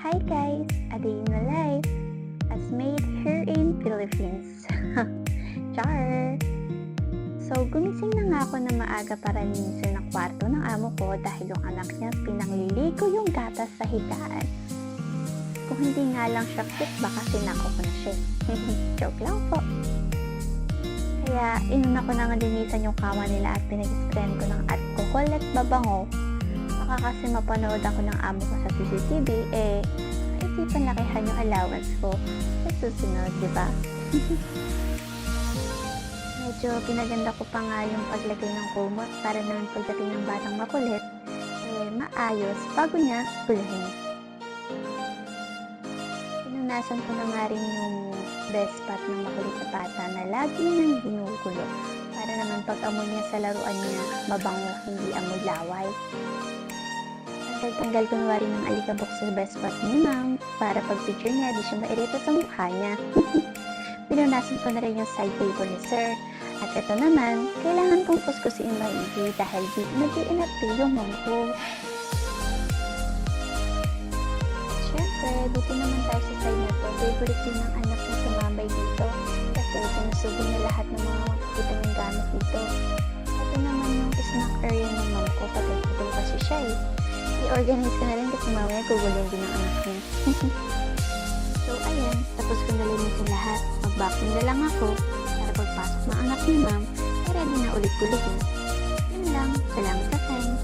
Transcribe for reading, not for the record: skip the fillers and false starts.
Hi guys! A day in the life as made here in Philippines. Char! So, gumising na nga ako na maaga para linisin ang kwarto ng amo ko dahil yung anak niya pinangliligo yung gatas sa higaan. Kung hindi nga lang siya cute, baka sinako ko na siya. Joke lang po. Kaya, inuna ko na nga linisan yung kama nila at pinag-sprayan ko ng alcohol at babango. Baka kasi mapanood ako ng amo ko sa CCTV, naisipan lakihan yung allowance ko sa susunod, di ba? Medyo pinaganda ko pa nga yung paglagay ng kumot para naman pagdating ng batang makulit, maayos bago niya guluhin. Pinunasan ko na nga rin yung best spot ng makulit na bata na lagi niyang ginugulo para naman pag amoy niya sa laruan niya, mabango, hindi amoy laway. Tanggal ko na rin ng alikabok sa best spot ni ma'am para pag picture niya di siya mairita sa mukha niya. Pinunasan ko na rin yung side table ni sir. At ito naman, kailangan kong kuskusin maigi dahil nag-i-NFT yung mom ko. Siyempre, dito naman tayo sa side na to. Favorite din ng anak na sumabay dito kasi sinusubo niya lahat ng mga makikita ng gamit dito. Ito naman yung snack area ng mom ko pag nagputol kasi siya I-organize ko na rin kasi mamaya gugulong din ng anak niya. So, ayan. Tapos ko nalinisin lahat. Mag-vacuum na lang ako para pagpasok ng anak ni ma'am, ready na ulit guluhin. Yun lang. Salamat sa time.